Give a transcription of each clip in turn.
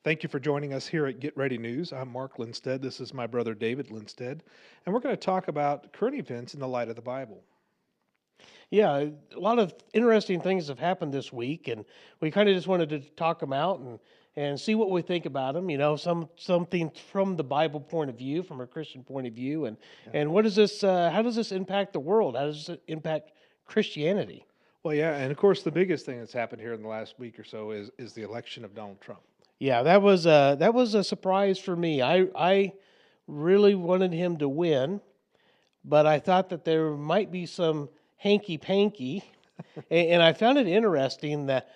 Thank you for joining us here at Get Ready News. I'm Mark Lindsted. This is my brother David Lindsted, and we're going to talk about current events in the light of the Bible. Yeah, a lot of interesting things have happened this week, and we kind of just wanted to talk them out and see what we think about them. Something from the Bible point of view, from a Christian point of view, and Yeah. and what does this? How does this impact the world? How does it impact Christianity? Well, yeah, and of course, the biggest thing that's happened here in the last week or so is the election of Donald Trump. Yeah, that was a surprise for me. I really wanted him to win, but I thought that there might be some hanky panky. And I found it interesting that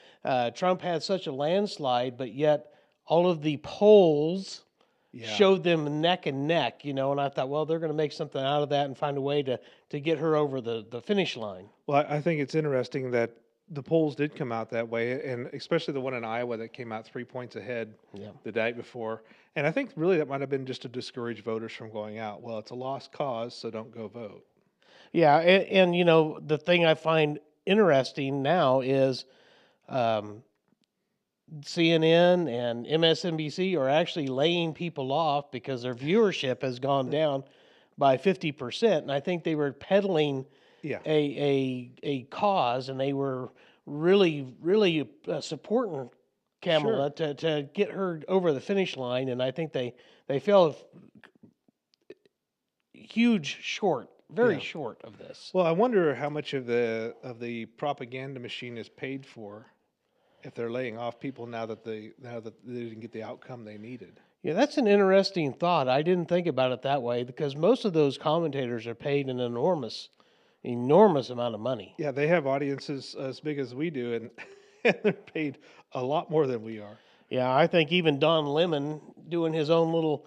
Trump had such a landslide, but yet all of the polls Yeah. showed them neck and neck, and I thought, well, they're going to make something out of that and find a way to get her over the finish line. Well, I think it's interesting that the polls did come out that way, and especially the one in Iowa that came out 3 points ahead Yeah. the night before. And I think really that might have been just to discourage voters from going out. Well, it's a lost cause, so don't go vote. Yeah, and the thing I find interesting now is um, CNN and MSNBC are actually laying people off because their viewership has gone down by 50%. And I think they were peddling Yeah. a cause, and they were really supporting Kamala to get her over the finish line. And I think they fell huge short, very Yeah. short of this. Well, I wonder how much of the propaganda machine is paid for if they're laying off people now that they didn't get the outcome they needed. Yeah, that's an interesting thought. I didn't think about it that way because most of those commentators are paid an enormous amount of money. Yeah, they have audiences as big as we do, and, and they're paid a lot more than we are. Yeah, I think even Don Lemon doing his own little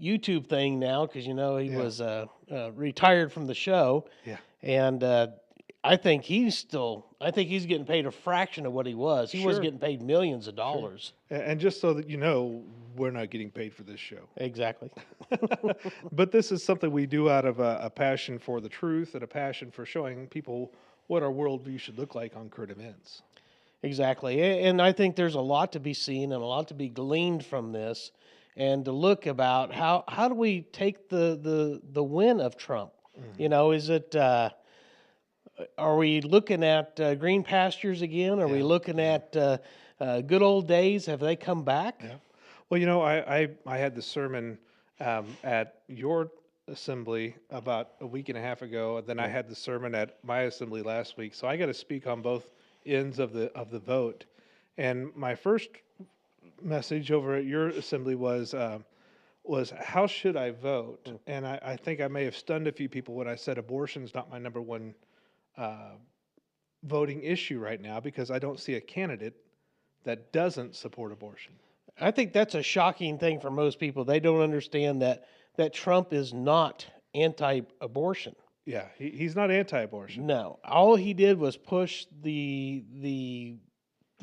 YouTube thing now because he Yeah. was retired from the show, Yeah, and I think I think he's getting paid a fraction of what he was. He was Sure. getting paid millions of dollars. and just so that you know, we're not getting paid for this show. Exactly. But this is something we do out of a passion for the truth and a passion for showing people what our worldview should look like on current events. Exactly. And I think there's a lot to be seen and a lot to be gleaned from this and to look about how do we take the win of Trump? Mhm. Is it are we looking at green pastures again? Are we Yeah, looking yeah. at good old days? Have they come back? Yeah. Well, you know, I had the sermon at your assembly about a week and a half ago, and then I Yeah. had the sermon at my assembly last week. So I got to speak on both ends of the vote. And my first message over at your assembly was how should I vote? Mm. And I think I may have stunned a few people when I said abortion's not my number one uh, voting issue right now because I don't see a candidate that doesn't support abortion. I think that's a shocking thing for most people. They don't understand that Trump is not anti-abortion. Yeah, he's not anti-abortion. No, all he did was push the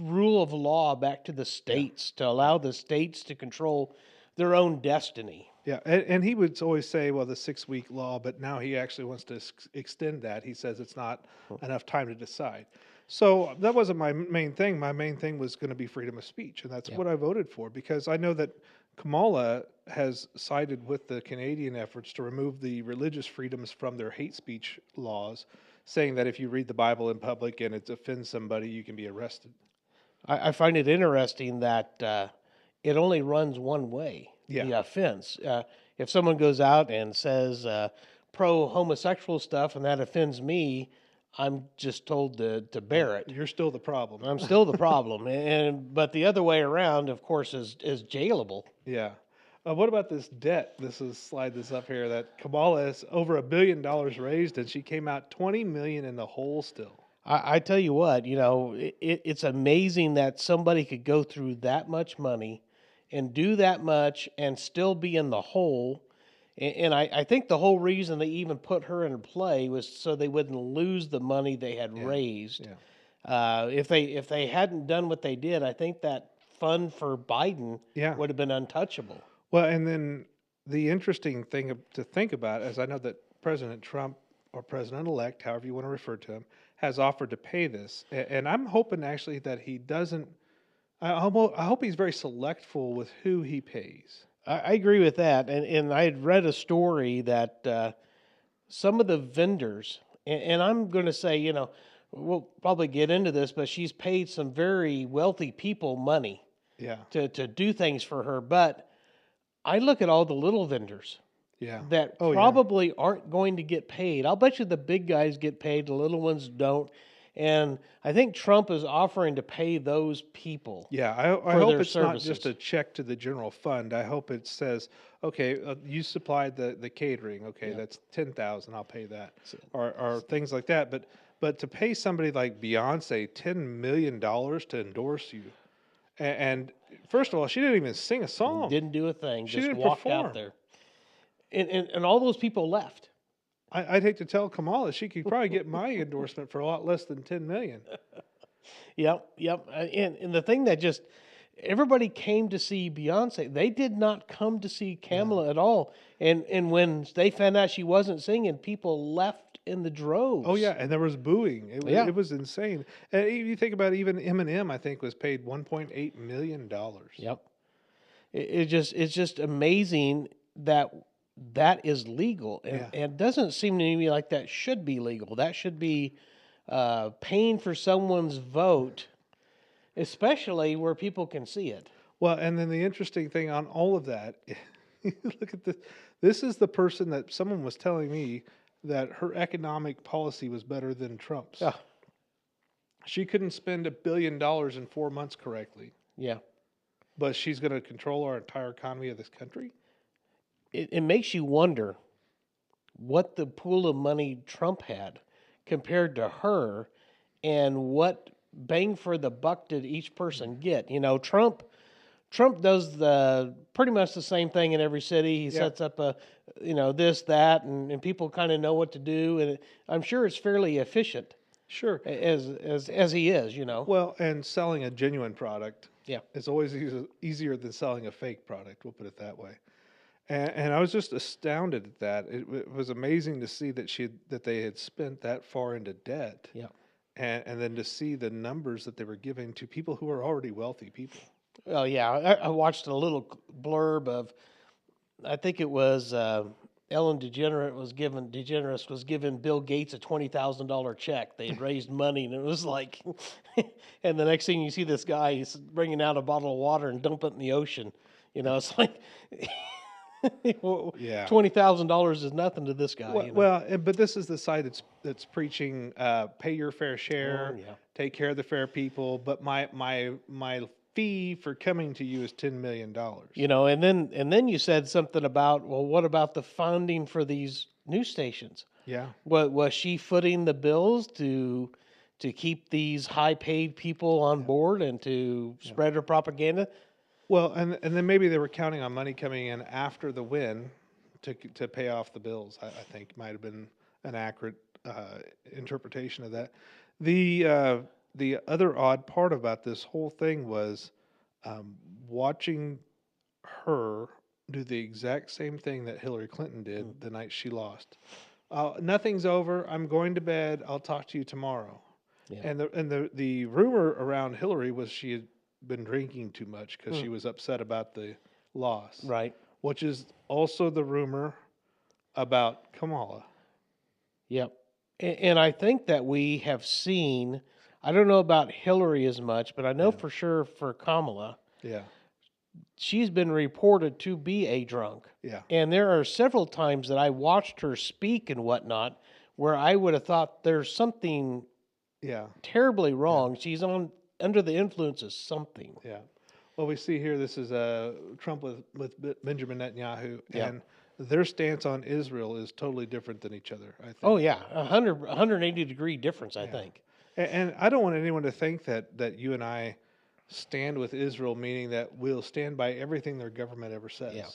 rule of law back to the states to allow the states to control their own destiny. Yeah, and he would always say, well, the 6-week law, but now he actually wants to extend that. He says it's not enough time to decide. So that wasn't my main thing. My main thing was going to be freedom of speech, and that's Yeah. what I voted for because I know that Kamala has sided with the Canadian efforts to remove the religious freedoms from their hate speech laws, saying that if you read the Bible in public and it offends somebody, you can be arrested. I find it interesting that it only runs one way. Yeah. The offense. If someone goes out and says pro homosexual stuff and that offends me, I'm just told to bear it. You're still the problem. I'm still the problem, but the other way around, of course, is jailable. Yeah. What about this debt? This is slide this up here that Kamala has over $1 billion raised, and she came out 20 million in the hole still. I tell you what, it's amazing that somebody could go through that much money and do that much and still be in the hole. And I think the whole reason they even put her in play was so they wouldn't lose the money they had Yeah, raised. Yeah. If they hadn't done what they did, I think that fund for Biden Yeah. would have been untouchable. Well, and then the interesting thing to think about is I know that President Trump or President-elect, however you want to refer to him, has offered to pay this, and I'm hoping actually that he doesn't I hope he's very selectful with who he pays. I agree with that. And I had read a story that some of the vendors, and I'm going to say, we'll probably get into this, but she's paid some very wealthy people money Yeah, to do things for her. But I look at all the little vendors yeah. that Oh yeah, probably aren't going to get paid. I'll bet you the big guys get paid, the little ones don't. And I think Trump is offering to pay those people yeah. I for hope their it's not just services. a check to the general fund. I hope it says, okay, you supplied the catering. Okay, Yeah. that's 10,000. I'll pay that, So, or things like that. But to pay somebody like Beyonce $10 million to endorse you, and first of all, she didn't even sing a song. didn't do a thing, She just didn't walked out perform. there. And all those people left. I'd hate to tell Kamala she could probably get my endorsement for a lot less than 10 million. Yep. And the thing that just everybody came to see Beyonce. They did not come to see Kamala at all. And when they found out she wasn't singing, people left in the droves. Oh yeah, and there was booing. Yeah. It was insane. And you think about it, even Eminem, I think, was paid $1.8 million. Yep. It's just amazing that that is legal, and, Yeah. and it doesn't seem to me like that should be legal. That should be paying for someone's vote, especially where people can see it. Well, and then the interesting thing on all of that, look at this. This is the person that someone was telling me that her economic policy was better than Trump's. Yeah, She couldn't spend $1 billion in 4 months correctly, yeah. but she's going to control our entire economy of this country. It makes you wonder what the pool of money Trump had compared to her, and what bang for the buck did each person get. Trump does the pretty much the same thing in every city. He Yeah. sets up a this, that, and people kind of know what to do, and I'm sure it's fairly efficient Sure. as he is. Well, and selling a genuine product Yeah. is always easier than selling a fake product. We'll put it that way. And I was just astounded at that. It was amazing to see that they had spent that far into debt, Yeah. and then to see the numbers that they were giving to people who are already wealthy people. Well, yeah. I watched a little blurb of, I think it was Ellen DeGeneres was giving Bill Gates a $20,000 check. They had raised money, and it was like, and the next thing you see this guy, he's bringing out a bottle of water and dump it in the ocean. It's like, Yeah. $20,000 is nothing to this guy. But this is the side that's preaching pay your fair share, yeah. take care of the fair people. But my fee for coming to you is $10 million. And then you said something about, well, what about the funding for these news stations? Yeah. What was she footing the bills to keep these high paid people on board and to spread her propaganda? Well, and then maybe they were counting on money coming in after the win to pay off the bills. I think might have been an accurate interpretation of that. The other odd part about this whole thing was watching her do the exact same thing that Hillary Clinton did the night she lost. Nothing's over. I'm going to bed. I'll talk to you tomorrow. Yeah. And the rumor around Hillary was she had been drinking too much because she was upset about the loss. Right. Which is also the rumor about Kamala. Yep. And I think that we have seen, I don't know about Hillary as much, but I know for sure for Kamala, Yeah. she's been reported to be a drunk. Yeah. And there are several times that I watched her speak and whatnot where I would have thought there's something Yeah. terribly wrong. She's under the influence of something. Yeah. Well, we see here this is Trump with Benjamin Netanyahu, Yeah. and their stance on Israel is totally different than each other, I think. Oh yeah, 180-degree difference, I think. And I don't want anyone to think that you and I stand with Israel, meaning that we'll stand by everything their government ever says. Yeah.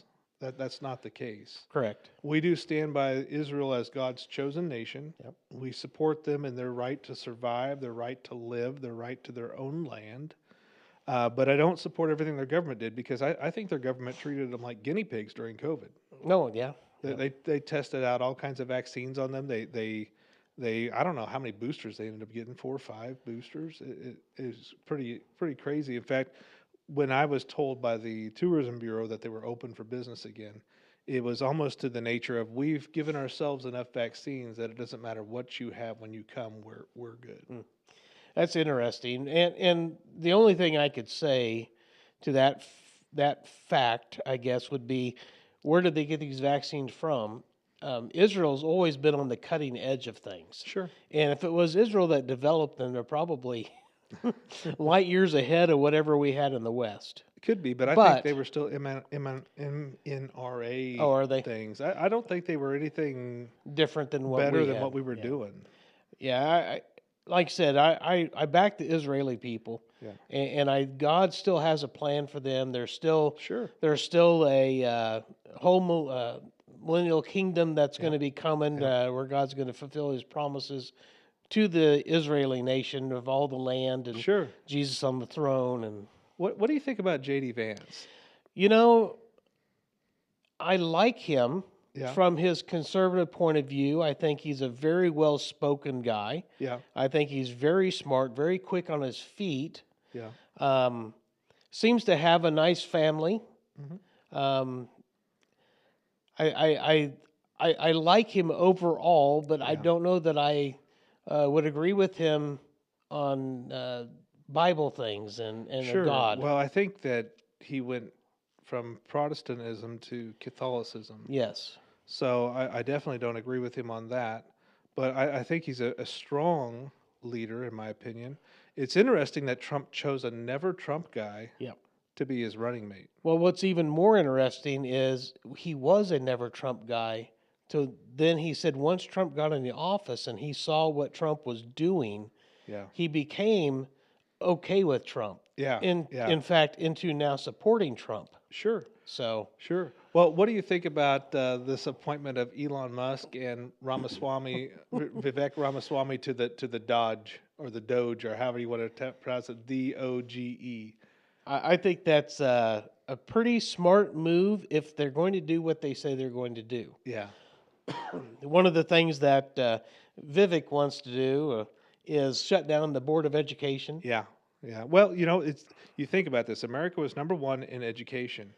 That's not the case. Correct. We do stand by Israel as God's chosen nation. Yep. We support them in their right to survive, their right to live, their right to their own land. But I don't support everything their government did because I think their government treated them like guinea pigs during COVID. No, yeah. They tested out all kinds of vaccines on them. They I don't know how many boosters they ended up getting, 4 or 5 boosters. It is pretty crazy. In fact, when I was told by the tourism bureau that they were open for business again, it was almost to the nature of, we've given ourselves enough vaccines that it doesn't matter what you have when you come, we're good. That's interesting. And the only thing I could say to that fact, I guess, would be, where did they get these vaccines from? Israel's always been on the cutting edge of things. Sure. And if it was Israel that developed them, they're probably light years ahead of whatever we had in the West. It could be, but I think they were still MNRA Oh, are they? things. I don't think they were anything Different than what better we than had. what we were Yeah. doing. Yeah, like I said, I back the Israeli people. Yeah. And God still has a plan for them. There's still Sure. a whole millennial kingdom that's going to be coming, Yeah. where God's going to fulfill His promises to the Israeli nation of all the land, and Sure. Jesus on the throne. And What do you think about J.D. Vance? you know, I like him Yeah. from his conservative point of view. I think he's a very well-spoken guy. Yeah. I think he's very smart, very quick on his feet. Yeah. Seems to have a nice family. Mhm. I like him overall, but I Yeah. don't know that I would agree with him on Bible things and Sure. God. Well, I think that he went from Protestantism to Catholicism. Yes. So I definitely don't agree with him on that. But I think he's a strong leader, in my opinion. It's interesting that Trump chose a never Trump guy Yep. to be his running mate. Well, what's even more interesting is he was a never Trump guy. So then he said once Trump got in the office and he saw what Trump was doing, Yeah. he became okay with Trump. Yeah. Yeah. In fact, into now supporting Trump. Sure. So Sure. Well, what do you think about this appointment of Elon Musk and Ramaswamy, Vivek Ramaswamy, to the Dodge or the Doge, or however you want to pronounce it, DOGE? I think that's a pretty smart move if they're going to do what they say they're going to do. Yeah. One of the things that Vivek wants to do is shut down the Board of Education. Yeah. Yeah. Well, you think about this. America was #1 in education,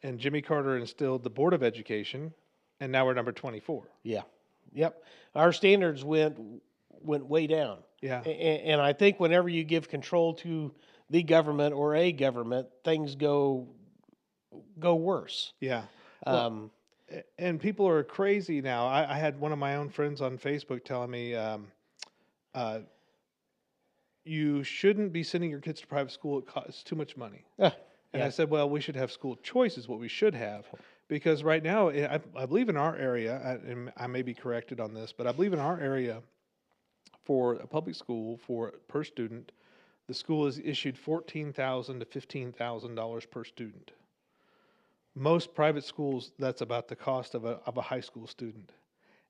and Jimmy Carter instilled the Board of Education, and now we're number 24. Yeah. Yep. Our standards went way down. Yeah. And I think whenever you give control to the government or a government, things go worse. Yeah. Well, and people are crazy now. I had one of my own friends on Facebook telling me, you shouldn't be sending your kids to private school. It costs too much money. And yeah. I said, well, we should have school choice is what we should have. Because right now, I believe in our area, and I may be corrected on this, but I believe in our area, for a public school, per student, the school is issued $14,000 to $15,000 per student. Most private schools, that's about the cost of a high school student.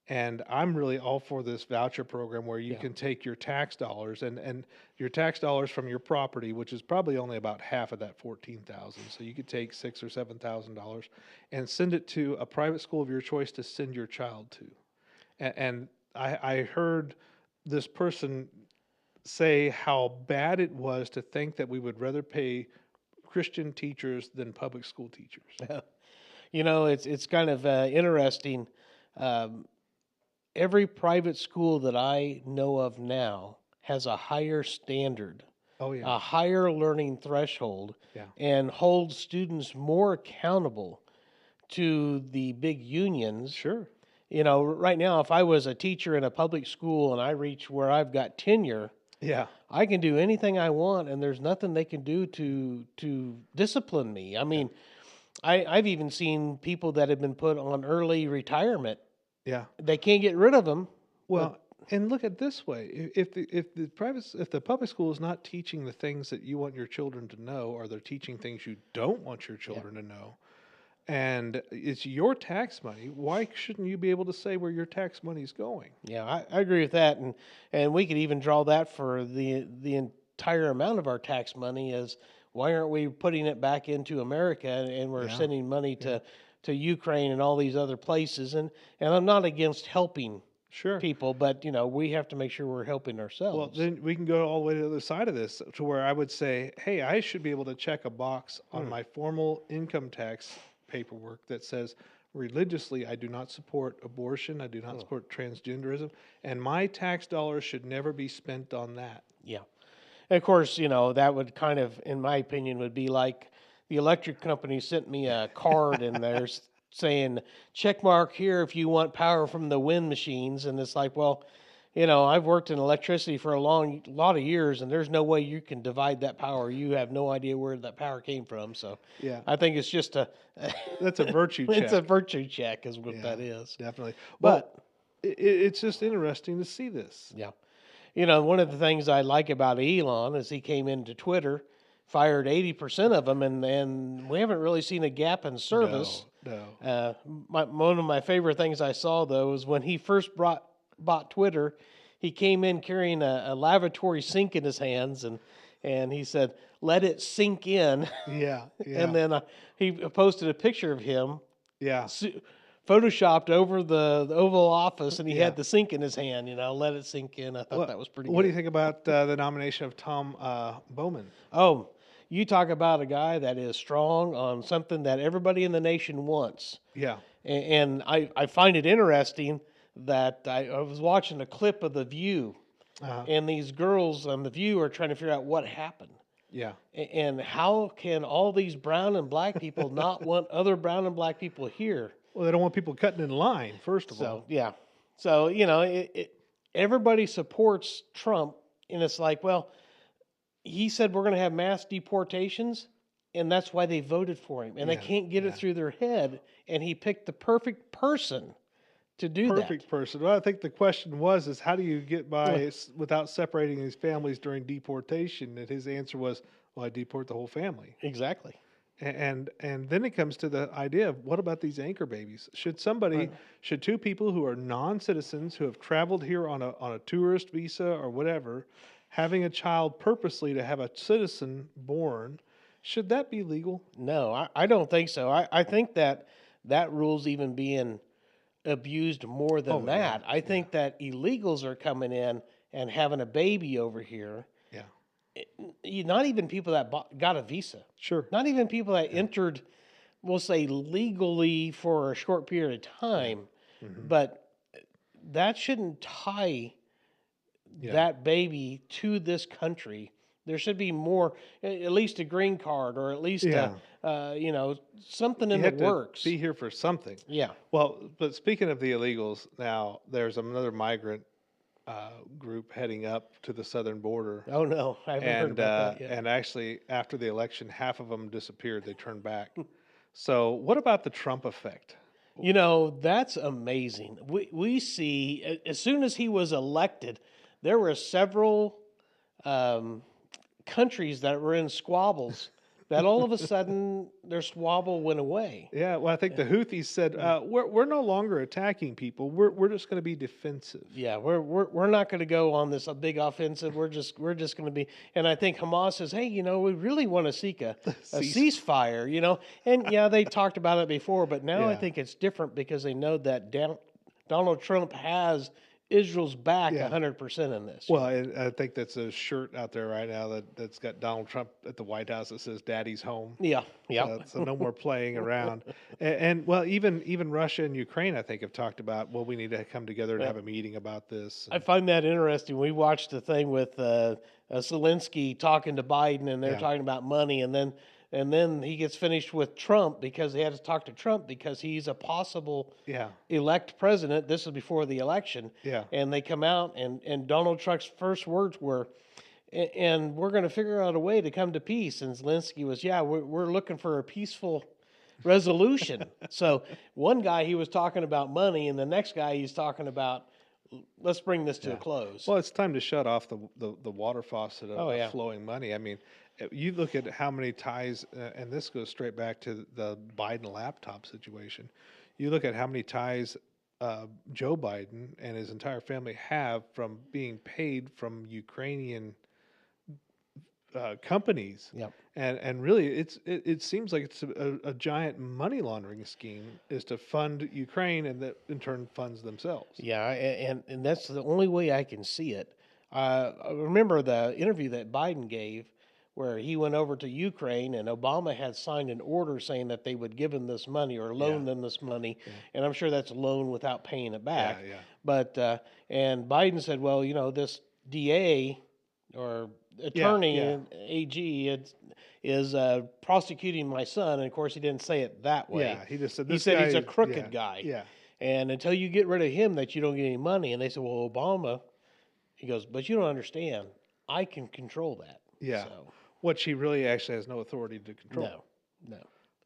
And I'm really all for this voucher program where you can take your tax dollars and your tax dollars from your property, which is probably only about half of that $14,000. So you could take $6,000 or $7,000 and send it to a private school of your choice to send your child to. And I heard this person say how bad it was to think that we would rather pay Christian teachers than public school teachers. It's kind of interesting. Every private school that I know of now has a higher standard, Oh yeah, a higher learning threshold, yeah, and holds students more accountable to the big unions. sure, Right now, if I was a teacher in a public school and I reach where I've got tenure, yeah, I can do anything I want, and there's nothing they can do to discipline me. I mean, I've even seen people that have been put on early retirement. yeah. They can't get rid of them. Well, and look at it this way: if the public school is not teaching the things that you want your children to know, or they're teaching things you don't want your children to know, and it's your tax money, why shouldn't you be able to say where your tax money is going? Yeah, I agree with that, and we could even draw that for the entire amount of our tax money. Is why aren't we putting it back into America, and we're Yeah. sending money to Ukraine and all these other places? And I'm not against helping Sure. people, but we have to make sure we're helping Well, ourselves. then we can go all the way to the other side of this, to where I would say, hey, I should be able to check a box on my formal income tax paperwork that says religiously I do not support abortion, I do not support transgenderism, and my tax dollars should never be spent on that. Yeah. And of course, that would kind of, in my opinion, would be like the electric company sent me a card and there's saying check mark here if you want power from the wind machines. And it's like, well, I've worked in electricity for a lot of years, and there's no way you can divide that power. You have no idea where that power came from. So Yeah, I think it's just that's a virtue check. it's a virtue check is what that Yeah, is. definitely. Well, But it's just interesting to see this. yeah. One of the things I like about Elon is he came into Twitter, fired 80% of them, and we haven't really seen a gap in service. No. One of my favorite things I saw, though, is when he first bought Twitter, he came in carrying a lavatory sink in his hands, and he said, "Let it sink in." Yeah, And then he posted a picture of him yeah. photoshopped over the Oval Office, and he Yeah. had the sink in his hand. Let it sink in. I thought What, that was pretty what do good. you think about the nomination of Tom Bowman? Oh, you talk about a guy that is strong on something that everybody in the nation wants. Yeah, And I find it interesting that I was watching a clip of The View, and these girls on The View are trying to figure out what happened. yeah. And how can all these brown and black people not want other brown and black people here? Well, they don't want people cutting in line, first of all. So, yeah. So, everybody supports Trump, and it's like, well, he said we're going to have mass deportations, and that's why they voted for him. And they Yeah, can't get it through their head, and he picked the perfect person to do Perfect person. Well, I think the question is how do you get by without separating these families during deportation? And his answer was, well, I deport the whole family. that. Exactly. And then it comes to the idea of what about these anchor babies? Should two people who are non-citizens who have traveled here on a tourist visa or whatever, having a child purposely to have a citizen born, should that be legal? No, I don't think so. I think that rule's even being abused more than yeah, that. I think that illegals are coming in and having a baby over here. Yeah, Not even people that got a visa. sure. Not even people that entered, we'll say, legally for a short period of time. But that shouldn't tie that baby to this country. There should be more, at least a green card, or at least something in You the have to works. be here for something. Yeah. Well, but speaking of the illegals, now there's another migrant group heading up to the southern border. Oh no, I haven't heard about that yet. And actually, after the election, half of them disappeared. They turned back. So, what about the Trump effect? That's amazing. We see as soon as he was elected, there were several countries that were in squabbles that all of a sudden their squabble went away. Yeah, well, I think the Houthis said we're no longer attacking people. We're just going to be defensive. Yeah, we're not going to go on this big offensive. We're just going to be. And I think Hamas says, hey, we really want to seek a ceasefire. And yeah, they talked about it before, but now I Yeah. think it's different because they know that Donald Trump has Israel's back 100% in this. Well, I think that's a shirt out there right now that's got Donald Trump at the White House that says "Daddy's home." Yeah. So no more playing around. And well, even Russia and Ukraine, I think, have talked about, well, we need to come together and have a meeting about this. I find that interesting. We watched the thing with Zelensky talking to Biden, and they're talking about money, and then he gets finished with Trump because they had to talk to Trump because he's a possible elect president. This is before the election. Yeah. And they come out, and Donald Trump's first words were, and we're going to figure out a way to come to peace. And Zelensky was, we're looking for a peaceful resolution. So one guy, he was talking about money, and the next guy, he's talking about, let's bring this to a close. Well, it's time to shut off the water faucet of yeah. flowing money. I mean, you look at how many ties, and this goes straight back to the Biden laptop situation. You look at how many ties Joe Biden and his entire family have from being paid from Ukrainian companies. Yep. And really, it seems like it's a giant money laundering scheme is to fund Ukraine and that in turn funds themselves. Yeah, and that's the only way I can see it. I remember the interview that Biden gave where he went over to Ukraine and Obama had signed an order saying that they would give him this money or loan Yeah. them this money, and I'm sure that's a loan without paying it back. Yeah, yeah. But and Biden said, well, this DA or attorney yeah. in AG is prosecuting my son, and of course he didn't say it that way. Yeah, he just said He this said guy he's a is- crooked yeah, guy. Yeah. And until you get rid of him, that you don't get any money. And they said, well, Obama, he goes, but you don't understand. I can control that. Yeah. So, What she really actually has no authority to control. no.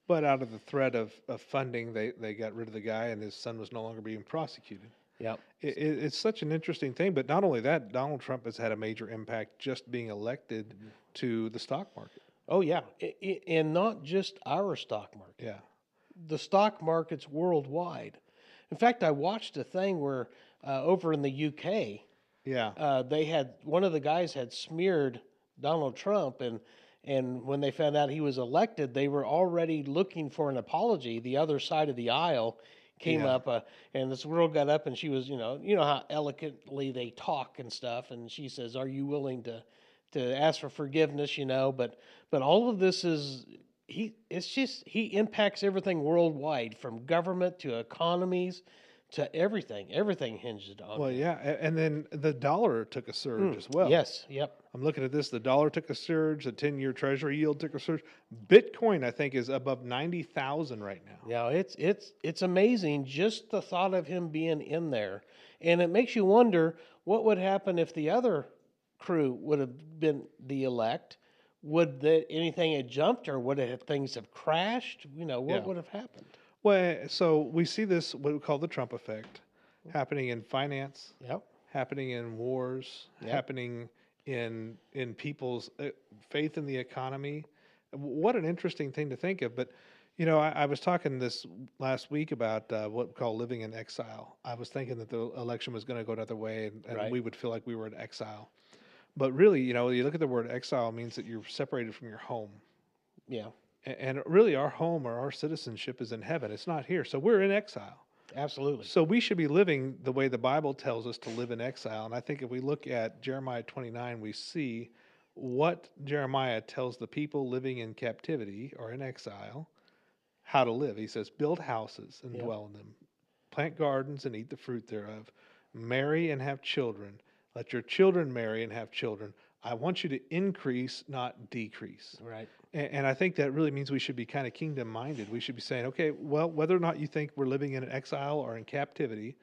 But out of the threat of funding, they got rid of the guy, and his son was no longer being prosecuted. Yep. It's such an interesting thing. But not only that, Donald Trump has had a major impact just being elected to the stock market. Oh, yeah. And not just our stock market, Yeah. the stock markets worldwide. In fact, I watched a thing where over in the UK, Yeah. they had one of the guys had smeared Donald Trump, and when they found out he was elected, they were already looking for an apology. The other side of the aisle came Yeah. up, and this girl got up, and she was, you know how eloquently they talk and stuff, and she says, "Are you willing to ask for forgiveness?" But all of this is he impacts everything worldwide, from government to economies to everything. Everything hinged on Well, him. yeah, and then the dollar took a surge as well. Yes. Yep. I'm looking at this. The dollar took a surge. The 10-year Treasury yield took a surge. Bitcoin, I think, is above 90,000 right now. Yeah, it's amazing just the thought of him being in there, and it makes you wonder what would happen if the other crew would have been the elect. Would anything have jumped, or would things have crashed? What Yeah. would have happened? Well, so we see this, what we call the Trump effect, happening in finance, Yep. happening in wars, Yep. happening in people's faith in the economy. What an interesting thing to think of. But, I was talking this last week about what we call living in exile. I was thinking that the election was going to go another way and Right. we would feel like we were in exile. But really, you look at the word exile means that you're separated from your home. Yeah. And really, our home or our citizenship is in heaven. It's not here. So we're in exile. Absolutely. So we should be living the way the Bible tells us to live in exile. And I think if we look at Jeremiah 29, we see what Jeremiah tells the people living in captivity or in exile how to live. He says, build houses and Yep. dwell in them, plant gardens and eat the fruit thereof, marry and have children. Let your children marry and have children. I want you to increase, not decrease. Right. And I think that really means we should be kind of kingdom minded. We should be saying, okay, well, whether or not you think we're living in an exile or in captivity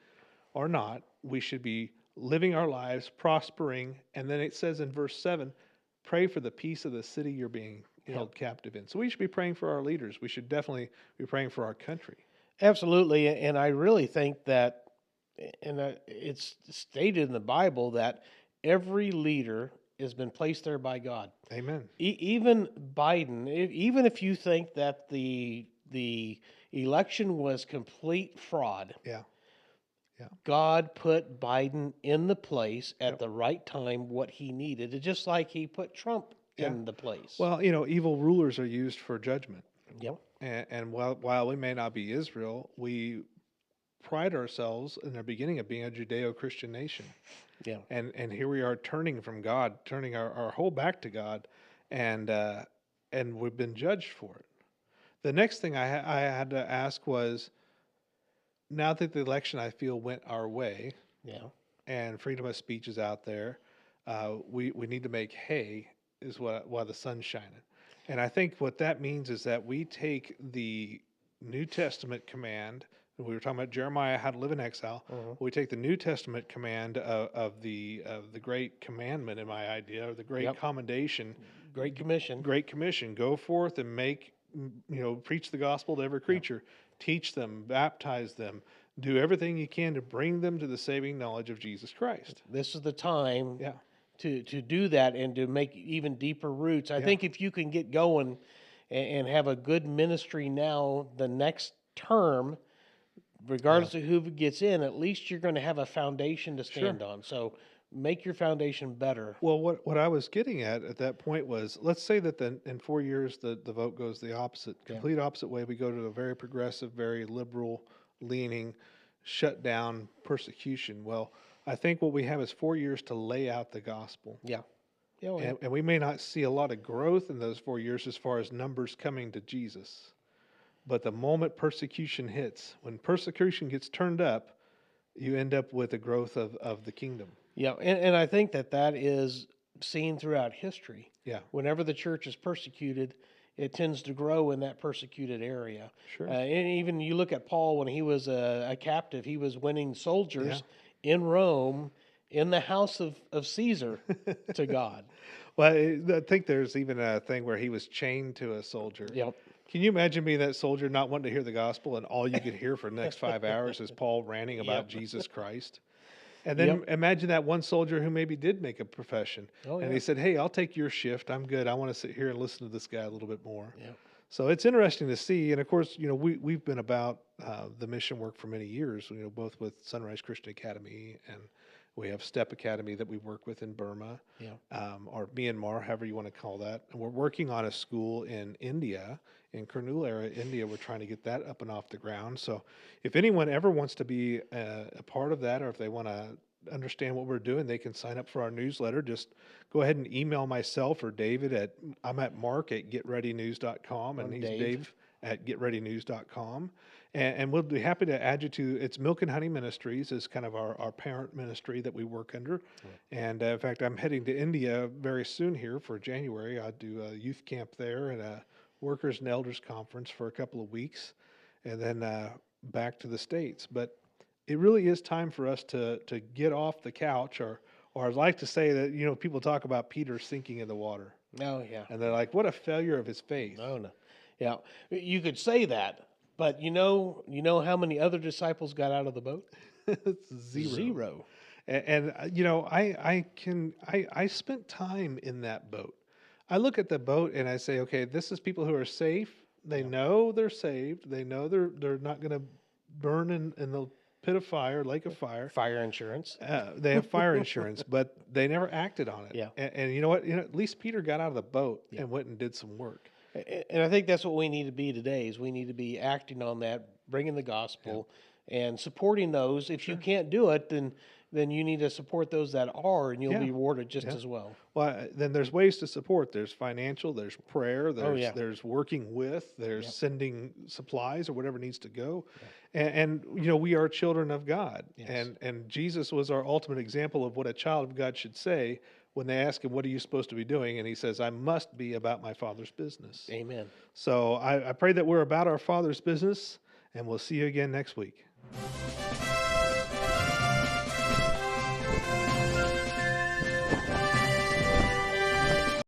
or not, we should be living our lives, prospering. And then it says in verse 7, pray for the peace of the city you're being held captive in. So we should be praying for our leaders. We should definitely be praying for our country. Absolutely. And I really think that, and it's stated in the Bible that every leader has been placed there by God. Amen. Even Biden, even if you think that the election was complete fraud, Yeah. God put Biden in the place at the right time, what he needed, just like he put Trump in the place. Well, evil rulers are used for judgment. Yep. And while we may not be Israel, we pride ourselves in the beginning of being a Judeo-Christian nation. Yeah. And here we are turning from God, turning our whole back to God, and we've been judged for it. The next thing I had to ask was, now that the election I feel went our way, Yeah. and freedom of speech is out there, we need to make hay is while the sun's shining. And I think what that means is that we take the New Testament command. We were talking about Jeremiah, how to live in exile. We take the New Testament command of the Great Commandment, in my idea, or the Great Commendation. Great Commission. Great Commission. Go forth and preach the gospel to every creature. Teach them, baptize them, do everything you can to bring them to the saving knowledge of Jesus Christ. This is the time Yeah. to do that and to make even deeper roots. I think if you can get going and have a good ministry now, the next term, regardless of who gets in, at least you're going to have a foundation to stand on. So make your foundation better. Well, what I was getting at that point was, let's say that in 4 years the vote goes the opposite, Yeah. complete opposite way. We go to a very progressive, very liberal leaning, shut down persecution. Well, I think what we have is 4 years to lay out the gospel. Yeah. Yeah. Well, And we may not see a lot of growth in those 4 years as far as numbers coming to Jesus. But the moment persecution hits, when persecution gets turned up, you end up with a growth of the kingdom. yeah. And I think that is seen throughout history. Yeah, Whenever the church is persecuted, it tends to grow in that persecuted area. sure. And even you look at Paul when he was a captive, he was winning soldiers in Rome in the house of Caesar to God. Well, I think there's even a thing where he was chained to a soldier. Yep. Can you imagine being that soldier not wanting to hear the gospel, and all you could hear for the next 5 hours is Paul ranting about Yep. Jesus Christ? And then imagine that one soldier who maybe did make a profession, Oh, and yeah. he said, "Hey, I'll take your shift. I'm good. I want to sit here and listen to this guy a little bit more." Yeah. So it's interesting to see, and of course, we've been about the mission work for many years. Both with Sunrise Christian Academy, and we have Step Academy that we work with in Burma, Yeah. or Myanmar, however you want to call that. And we're working on a school in India, in Kurnool area, India. We're trying to get that up and off the ground. So if anyone ever wants to be a part of that, or if they want to understand what we're doing, they can sign up for our newsletter. Just go ahead and email myself or David I'm at Mark@getreadynews.com, and I'm he's Dave. Dave at getreadynews.com. And we'll be happy to add you to, it's Milk and Honey Ministries is kind of our parent ministry that we work under. And in fact, I'm heading to India very soon here for January. I do a youth camp there and a workers and elders conference for a couple of weeks, and then back to the States. But it really is time for us to get off the couch, or I'd like to say that, people talk about Peter sinking in the water, Oh, yeah. and they're like, what a failure of his faith. Oh, no. Yeah. You could say that, but you know how many other disciples got out of the boat? It's zero. Zero. And I spent time in that boat. I look at the boat and I say, okay, this is people who are safe. They know they're saved. They know they're not going to burn in the pit of fire, lake of fire. Fire insurance. They have fire insurance, but they never acted on it. Yeah. And you know what? At least Peter got out of the boat and went and did some work. And I think that's what we need to be today, is we need to be acting on that, bringing the gospel and supporting those. If you can't do it, then you need to support those that are, and you'll be rewarded just as well. Well, then there's ways to support. There's financial, there's prayer, there's working with, there's sending supplies or whatever needs to go. And we are children of God. Yes. And Jesus was our ultimate example of what a child of God should say when they ask him, what are you supposed to be doing? And he says, I must be about my Father's business. Amen. So I pray that we're about our Father's business, and we'll see you again next week.